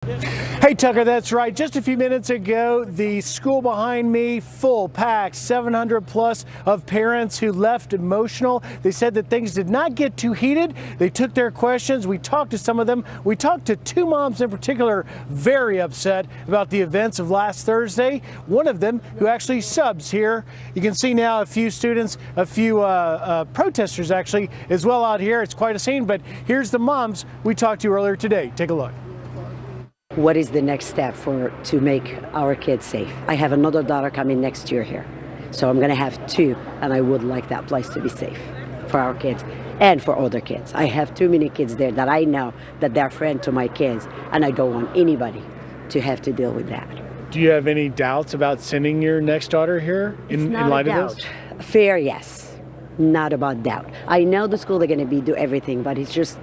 Hey Tucker, that's right. Just a few minutes ago, the school behind me, full packed, 700 plus of parents who left emotional. They said that things did not get too heated. They took their questions. We talked to some of them. We talked to two moms in particular, very upset about the events of last Thursday. One of them who actually subs here. You can see now a few students, a few protesters actually as well out here. It's quite a scene, but here's the moms we talked to earlier today. Take a look. What is the next step to make our kids safe? I have another daughter coming next year here, so I'm going to have two, and I would like that place to be safe for our kids and for other kids. I have too many kids there that I know that they're friends to my kids, and I don't want anybody to have to deal with that. Do you have any doubts about sending your next daughter here in light of this? Fair, yes. Not about doubt. I know the school, they're going to do everything, but it's just,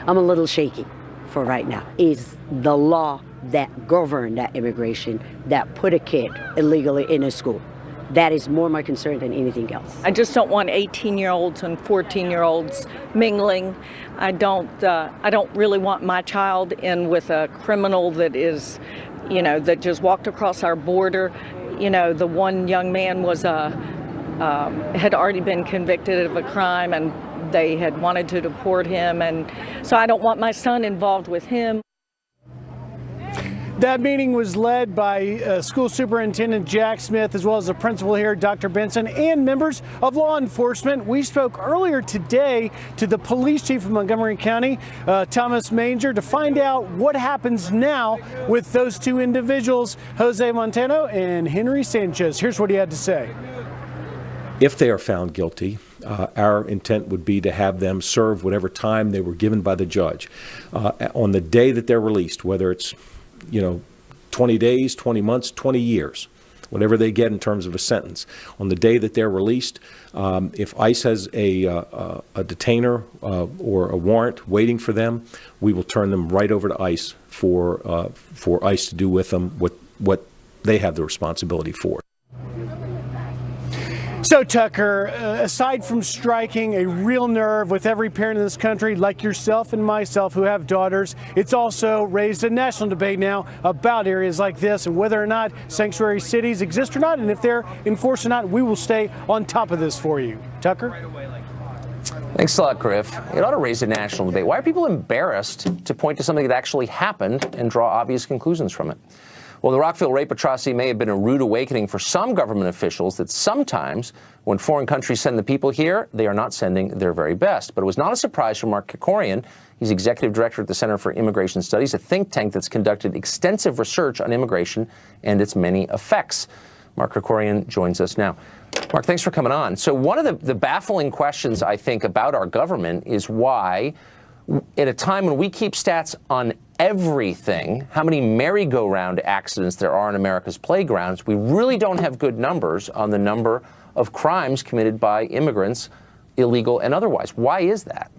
I'm a little shaky for right now. Is the law that govern that immigration that put a kid illegally in a school. That is more my concern than anything else. I just don't want 18-year-olds and 14-year-olds mingling. I don't really want my child in with a criminal that is, that just walked across our border. The one young man was had already been convicted of a crime, and they had wanted to deport him, and so I don't want my son involved with him. That meeting was led by School Superintendent Jack Smith, as well as the principal here, Dr. Benson, and members of law enforcement. We spoke earlier today to the police chief of Montgomery County, Thomas Manger, to find out what happens now with those two individuals, Jose Montano and Henry Sanchez. Here's what he had to say. If they are found guilty, our intent would be to have them serve whatever time they were given by the judge. On the day that they're released, whether it's 20 days, 20 months, 20 years, whatever they get in terms of a sentence. On the day that they're released, if ICE has a detainer or a warrant waiting for them, we will turn them right over to ICE for ICE to do with them what they have the responsibility for. So, Tucker, aside from striking a real nerve with every parent in this country, like yourself and myself who have daughters, it's also raised a national debate now about areas like this and whether or not sanctuary cities exist or not, and if they're enforced or not. We will stay on top of this for you. Tucker? Thanks a lot, Griff. It ought to raise a national debate. Why are people embarrassed to point to something that actually happened and draw obvious conclusions from it? Well, the Rockville rape atrocity may have been a rude awakening for some government officials that sometimes when foreign countries send the people here, they are not sending their very best. But it was not a surprise for Mark Krikorian. He's executive director at the Center for Immigration Studies, a think tank that's conducted extensive research on immigration and its many effects. Mark Krikorian joins us now. Mark, thanks for coming on. So one of the baffling questions, I think, about our government is why, at a time when we keep stats on everything, how many merry-go-round accidents there are on America's playgrounds, we really don't have good numbers on the number of crimes committed by immigrants, illegal and otherwise. Why is that?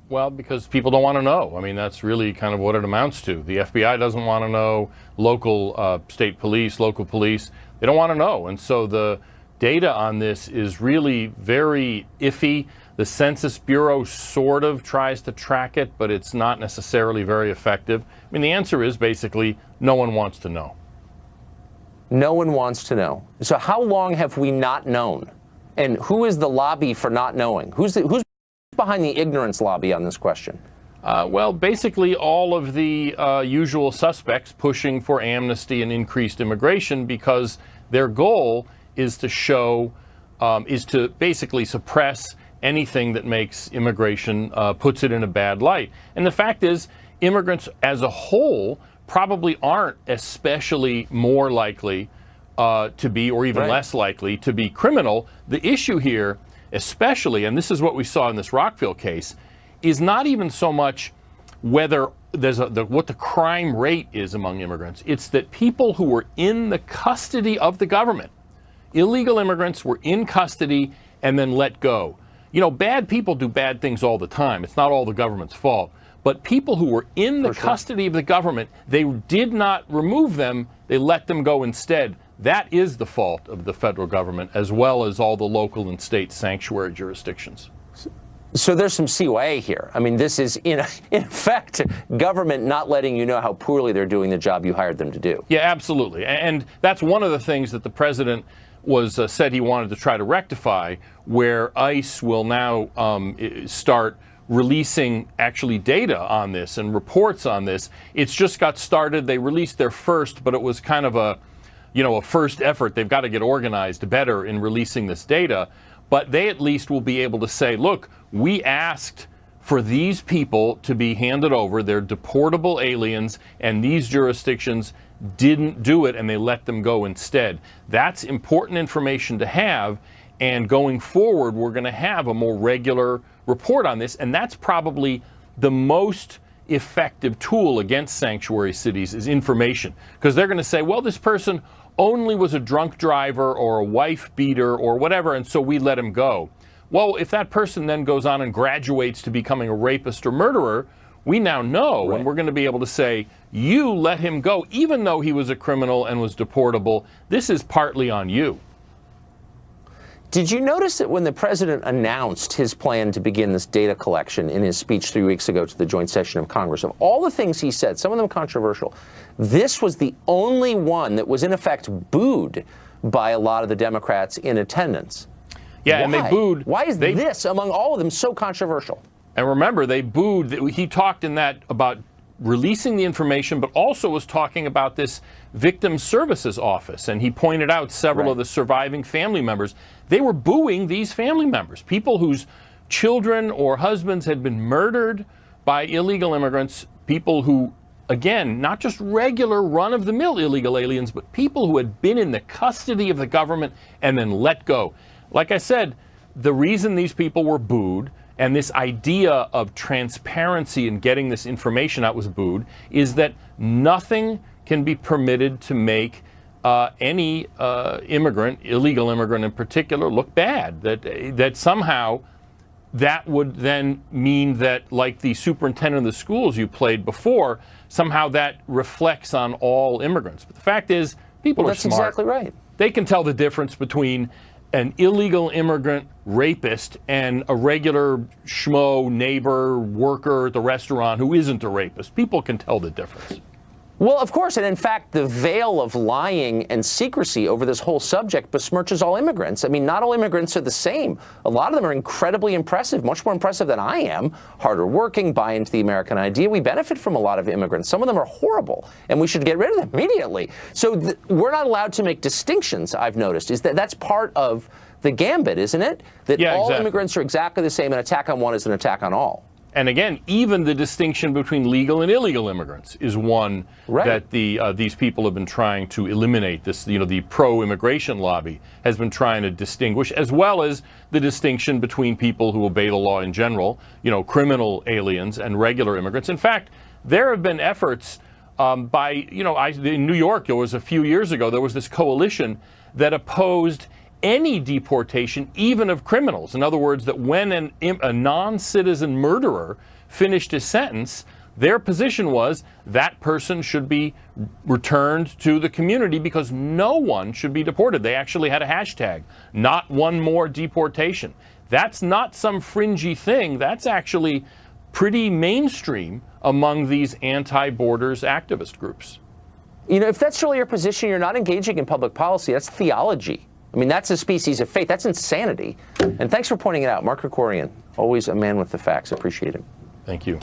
Well, because people don't want to know. I mean, that's really kind of what it amounts to. The FBI doesn't want to know. Local state police, local police, they don't want to know. And so the data on this is really very iffy. The Census Bureau sort of tries to track it, but it's not necessarily very effective. I mean, the answer is basically no one wants to know. No one wants to know. So how long have we not known? And who is the lobby for not knowing? Who's behind the ignorance lobby on this question? Well, basically all of the usual suspects pushing for amnesty and increased immigration, because their goal is to show, is to basically suppress anything that makes immigration, puts it in a bad light. And the fact is, immigrants as a whole probably aren't especially more likely to be, or even less likely to be criminal. The issue here, especially, and this is what we saw in this Rockville case, is not even so much whether there's what the crime rate is among immigrants. It's that people who were in the custody of the government, illegal immigrants, were in custody and then let go. Bad people do bad things all the time. It's not all the government's fault. But people who were in the custody of the government, they did not remove them. They let them go instead. That is the fault of the federal government, as well as all the local and state sanctuary jurisdictions. So there's some CYA here. I mean, this is, in effect, government not letting you know how poorly they're doing the job you hired them to do. Yeah, absolutely. And that's one of the things that the president was said he wanted to try to rectify, where ICE will now start releasing actually data on this and reports on this. It's just got started. They released their first, but it was kind of a first effort. They've got to get organized better in releasing this data. But they at least will be able to say, look, we asked for these people to be handed over. They're deportable aliens, and these jurisdictions didn't do it, and they let them go instead. That's important information to have, and going forward, we're going to have a more regular report on this, and that's probably the most effective tool against sanctuary cities is information, because they're going to say, well, this person only was a drunk driver or a wife beater or whatever, and so we let him go. Well, if that person then goes on and graduates to becoming a rapist or murderer, we now know, and we're going to be able to say, you let him go, even though he was a criminal and was deportable. This is partly on you. Did you notice that when the president announced his plan to begin this data collection in his speech 3 weeks ago to the joint session of Congress, of all the things he said, some of them controversial, this was the only one that was in effect booed by a lot of the Democrats in attendance? Yeah, Why? and they booed. Why is this, among all of them, so controversial? And remember, they booed. He talked in that about releasing the information, but also was talking about this victim services office. And he pointed out several of the surviving family members. They were booing these family members, people whose children or husbands had been murdered by illegal immigrants, people who, again, not just regular run-of-the-mill illegal aliens, but people who had been in the custody of the government and then let go. Like I said, the reason these people were booed and this idea of transparency and getting this information out was booed is that nothing can be permitted to make any immigrant, illegal immigrant in particular, look bad. That somehow that would then mean that, like the superintendent of the schools you played before, somehow that reflects on all immigrants. But the fact is, people are smart. That's exactly right. They can tell the difference between an illegal immigrant rapist and a regular schmo neighbor worker at the restaurant who isn't a rapist. People can tell the difference. Well, of course, and in fact, the veil of lying and secrecy over this whole subject besmirches all immigrants. I mean, not all immigrants are the same. A lot of them are incredibly impressive, much more impressive than I am. Harder working, buy into the American idea. We benefit from a lot of immigrants. Some of them are horrible, and we should get rid of them immediately. So we're not allowed to make distinctions, I've noticed. That's part of the gambit, isn't it? That all immigrants are exactly the same. An attack on one is an attack on all. And again, even the distinction between legal and illegal immigrants is one that these people have been trying to eliminate. This, the pro-immigration lobby has been trying to distinguish, as well as the distinction between people who obey the law in general, criminal aliens and regular immigrants. In fact, there have been efforts by, in New York, there was a few years ago, there was this coalition that opposed any deportation, even of criminals. In other words, that when a non-citizen murderer finished his sentence, their position was that person should be returned to the community because no one should be deported. They actually had a hashtag, not one more deportation. That's not some fringy thing. That's actually pretty mainstream among these anti-borders activist groups. If that's really your position, you're not engaging in public policy. That's theology. I mean, that's a species of faith. That's insanity. And thanks for pointing it out. Mark Krikorian, always a man with the facts. Appreciate it. Thank you.